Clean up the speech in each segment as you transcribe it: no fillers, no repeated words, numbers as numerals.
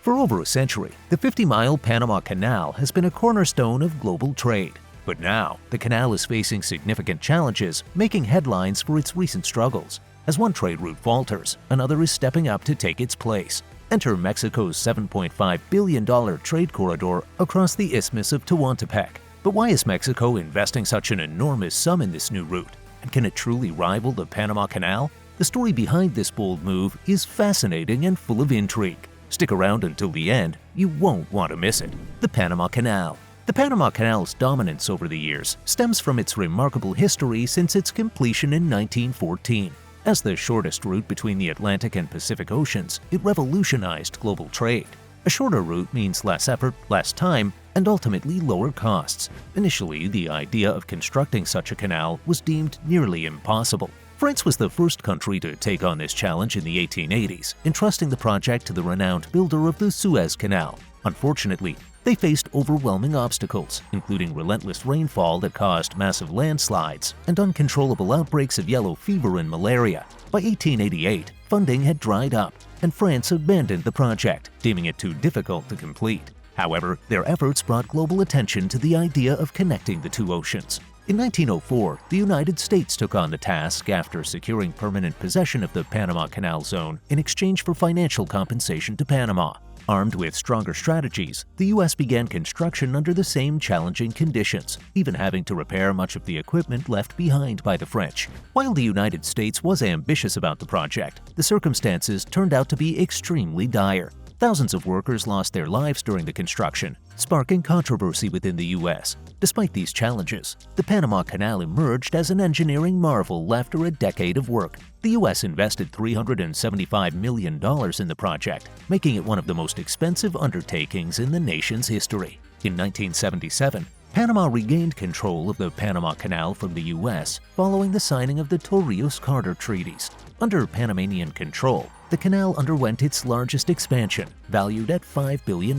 For over a century, the 50-mile Panama Canal has been a cornerstone of global trade. But now, the canal is facing significant challenges, making headlines for its recent struggles. As one trade route falters, another is stepping up to take its place. Enter Mexico's $7.5 billion trade corridor across the Isthmus of Tehuantepec. But why is Mexico investing such an enormous sum in this new route? And can it truly rival the Panama Canal? The story behind this bold move is fascinating and full of intrigue. Stick around until the end, you won't want to miss it. The Panama Canal. The Panama Canal's dominance over the years stems from its remarkable history since its completion in 1914. As the shortest route between the Atlantic and Pacific Oceans, it revolutionized global trade. A shorter route means less effort, less time, and ultimately lower costs. Initially, the idea of constructing such a canal was deemed nearly impossible. France was the first country to take on this challenge in the 1880s, entrusting the project to the renowned builder of the Suez Canal. Unfortunately, they faced overwhelming obstacles, including relentless rainfall that caused massive landslides and uncontrollable outbreaks of yellow fever and malaria. By 1888, funding had dried up, and France abandoned the project, deeming it too difficult to complete. However, their efforts brought global attention to the idea of connecting the two oceans. In 1904, the United States took on the task after securing permanent possession of the Panama Canal Zone in exchange for financial compensation to Panama. Armed with stronger strategies, the U.S. began construction under the same challenging conditions, even having to repair much of the equipment left behind by the French. While the United States was ambitious about the project, the circumstances turned out to be extremely dire. Thousands of workers lost their lives during the construction, sparking controversy within the U.S. Despite these challenges, the Panama Canal emerged as an engineering marvel after a decade of work. The U.S. invested $375 million in the project, making it one of the most expensive undertakings in the nation's history. In 1977, Panama regained control of the Panama Canal from the U.S. following the signing of the Torrijos-Carter treaties. Under Panamanian control, the canal underwent its largest expansion, valued at $5 billion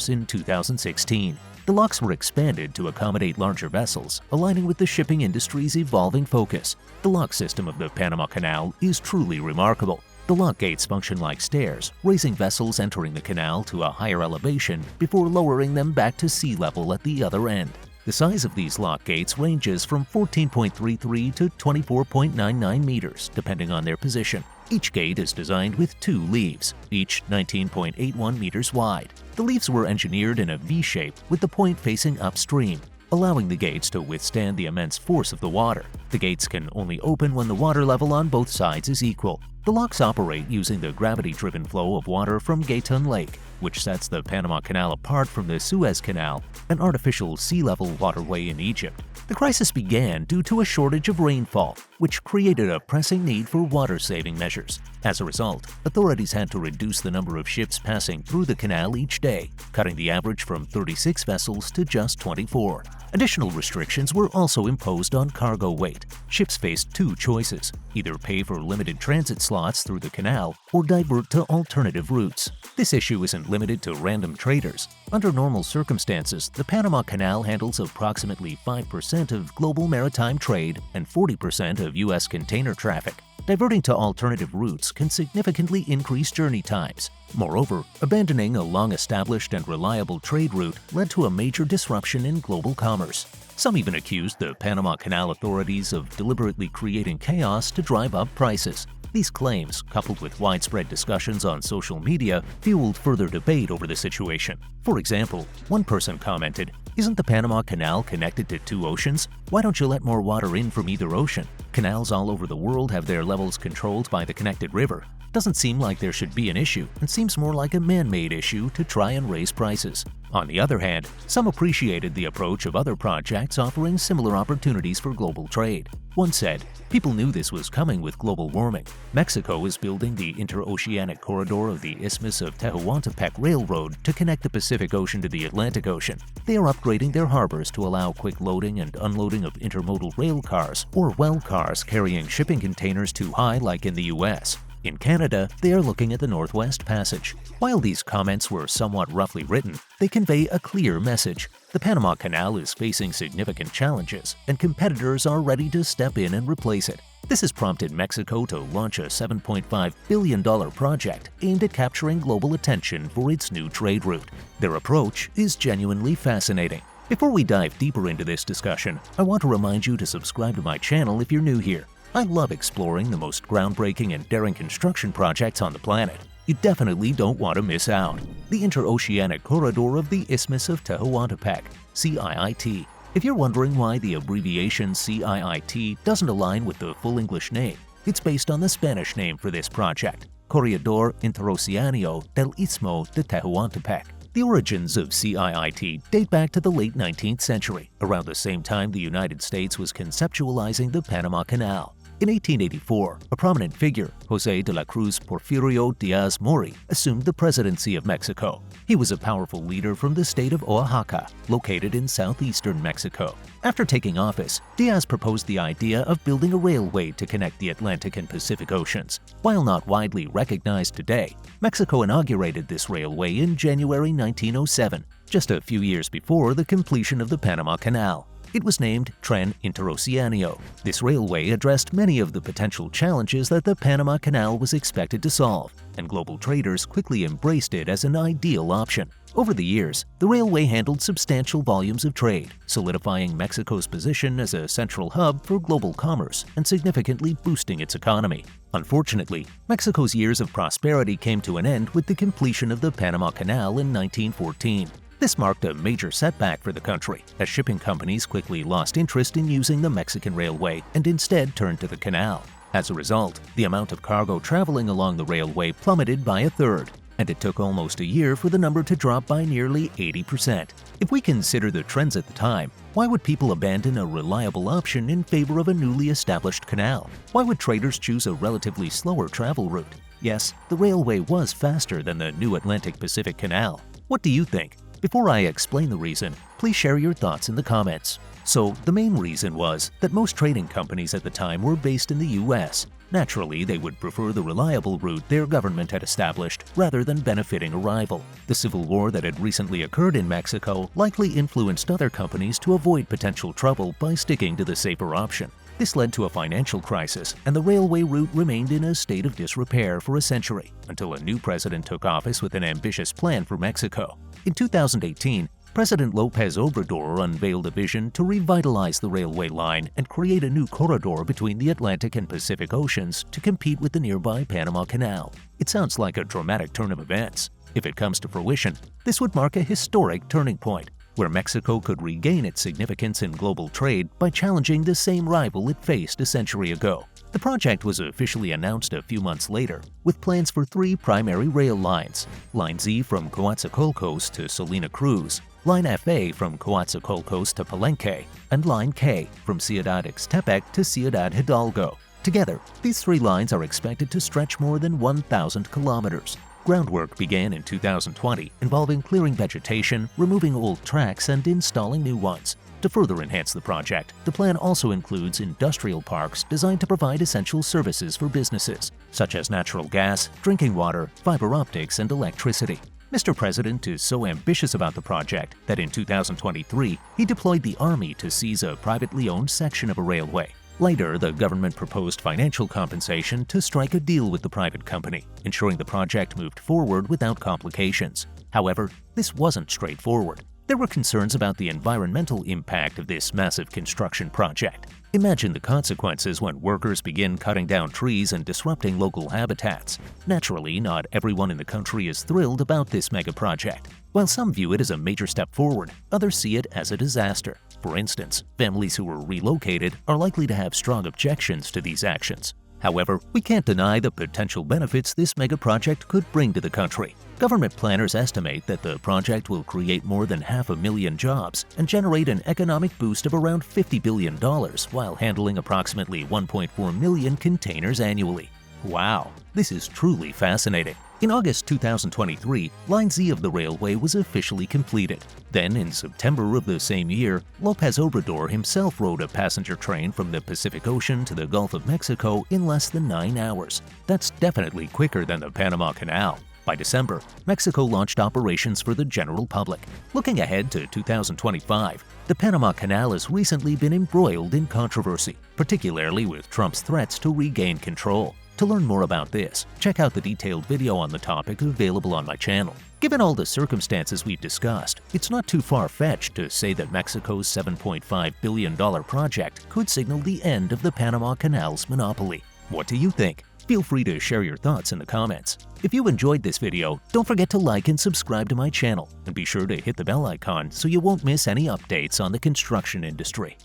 in 2016. The locks were expanded to accommodate larger vessels, aligning with the shipping industry's evolving focus. The lock system of the Panama Canal is truly remarkable. The lock gates function like stairs, raising vessels entering the canal to a higher elevation before lowering them back to sea level at the other end. The size of these lock gates ranges from 14.33 to 24.99 meters, depending on their position. Each gate is designed with two leaves, each 19.81 meters wide. The leaves were engineered in a V shape with the point facing upstream, allowing the gates to withstand the immense force of the water. The gates can only open when the water level on both sides is equal. The locks operate using the gravity-driven flow of water from Gatun Lake, which sets the Panama Canal apart from the Suez Canal, an artificial sea-level waterway in Egypt. The crisis began due to a shortage of rainfall, which created a pressing need for water-saving measures. As a result, authorities had to reduce the number of ships passing through the canal each day, cutting the average from 36 vessels to just 24. Additional restrictions were also imposed on cargo weight. Ships faced two choices: either pay for limited transit slots through the canal or divert to alternative routes. This issue isn't limited to random traders. Under normal circumstances, the Panama Canal handles approximately 5% of global maritime trade and 40% of U.S. container traffic. Diverting to alternative routes can significantly increase journey times. Moreover, abandoning a long-established and reliable trade route led to a major disruption in global commerce. Some even accused the Panama Canal authorities of deliberately creating chaos to drive up prices. These claims, coupled with widespread discussions on social media, fueled further debate over the situation. For example, one person commented, "Isn't the Panama Canal connected to two oceans? Why don't you let more water in from either ocean? Canals all over the world have their levels controlled by the connected river. Doesn't seem like there should be an issue, and seems more like a man-made issue to try and raise prices." On the other hand, some appreciated the approach of other projects offering similar opportunities for global trade. One said, "People knew this was coming with global warming. Mexico is building the interoceanic corridor of the Isthmus of Tehuantepec Railroad to connect the Pacific Ocean to the Atlantic Ocean. They are upgrading their harbors to allow quick loading and unloading of intermodal rail cars or well cars carrying shipping containers too high like in the U.S. In Canada, they are looking at the Northwest Passage. While these comments were somewhat roughly written, they convey a clear message. The Panama Canal is facing significant challenges, and competitors are ready to step in and replace it. This has prompted Mexico to launch a $7.5 billion project aimed at capturing global attention for its new trade route. Their approach is genuinely fascinating. Before we dive deeper into this discussion, I want to remind you to subscribe to my channel if you're new here. I love exploring the most groundbreaking and daring construction projects on the planet. You definitely don't want to miss out. The Interoceanic Corridor of the Isthmus of Tehuantepec, CIIT. If you're wondering why the abbreviation CIIT doesn't align with the full English name, it's based on the Spanish name for this project, Corredor Interoceánico del Istmo de Tehuantepec. The origins of CIIT date back to the late 19th century, around the same time the United States was conceptualizing the Panama Canal. In 1884, a prominent figure, José de la Cruz Porfirio Díaz Mori, assumed the presidency of Mexico. He was a powerful leader from the state of Oaxaca, located in southeastern Mexico. After taking office, Díaz proposed the idea of building a railway to connect the Atlantic and Pacific Oceans. While not widely recognized today, Mexico inaugurated this railway in January 1907, just a few years before the completion of the Panama Canal. It was named Tren Interoceánico. This railway addressed many of the potential challenges that the Panama Canal was expected to solve, and global traders quickly embraced it as an ideal option. Over the years, the railway handled substantial volumes of trade, solidifying Mexico's position as a central hub for global commerce and significantly boosting its economy. Unfortunately, Mexico's years of prosperity came to an end with the completion of the Panama Canal in 1914. This marked a major setback for the country, as shipping companies quickly lost interest in using the Mexican railway and instead turned to the canal. As a result, the amount of cargo traveling along the railway plummeted by a third, and it took almost a year for the number to drop by nearly 80%. If we consider the trends at the time, why would people abandon a reliable option in favor of a newly established canal? Why would traders choose a relatively slower travel route? Yes, the railway was faster than the new Atlantic-Pacific Canal. What do you think? Before I explain the reason, please share your thoughts in the comments. So, the main reason was that most trading companies at the time were based in the US. Naturally, they would prefer the reliable route their government had established rather than benefiting a rival. The civil war that had recently occurred in Mexico likely influenced other companies to avoid potential trouble by sticking to the safer option. This led to a financial crisis, and the railway route remained in a state of disrepair for a century, until a new president took office with an ambitious plan for Mexico. In 2018, President López Obrador unveiled a vision to revitalize the railway line and create a new corridor between the Atlantic and Pacific Oceans to compete with the nearby Panama Canal. It sounds like a dramatic turn of events. If it comes to fruition, this would mark a historic turning point, where Mexico could regain its significance in global trade by challenging the same rival it faced a century ago. The project was officially announced a few months later, with plans for 3 primary rail lines: Line Z from Coatzacoalcos to Salina Cruz, Line FA from Coatzacoalcos to Palenque, and Line K from Ciudad Ixtepec to Ciudad Hidalgo. Together, these 3 lines are expected to stretch more than 1,000 kilometers. Groundwork began in 2020, involving clearing vegetation, removing old tracks, and installing new ones. To further enhance the project, the plan also includes industrial parks designed to provide essential services for businesses, such as natural gas, drinking water, fiber optics, and electricity. Mr. President is so ambitious about the project that in 2023, he deployed the Army to seize a privately owned section of a railway. Later, the government proposed financial compensation to strike a deal with the private company, ensuring the project moved forward without complications. However, this wasn't straightforward. There were concerns about the environmental impact of this massive construction project. Imagine the consequences when workers begin cutting down trees and disrupting local habitats. Naturally, not everyone in the country is thrilled about this mega project. While some view it as a major step forward, others see it as a disaster. For instance, families who were relocated are likely to have strong objections to these actions. However, we can't deny the potential benefits this mega project could bring to the country. Government planners estimate that the project will create more than 500,000 jobs and generate an economic boost of around $50 billion while handling approximately 1.4 million containers annually. Wow, this is truly fascinating. In August 2023, Line Z of the railway was officially completed. Then, in September of the same year, López Obrador himself rode a passenger train from the Pacific Ocean to the Gulf of Mexico in less than 9 hours. That's definitely quicker than the Panama Canal. By December, Mexico launched operations for the general public. Looking ahead to 2025, the Panama Canal has recently been embroiled in controversy, particularly with Trump's threats to regain control. To learn more about this, check out the detailed video on the topic available on my channel. Given all the circumstances we've discussed, it's not too far-fetched to say that Mexico's $7.5 billion project could signal the end of the Panama Canal's monopoly. What do you think? Feel free to share your thoughts in the comments. If you enjoyed this video, don't forget to like and subscribe to my channel, and be sure to hit the bell icon so you won't miss any updates on the construction industry.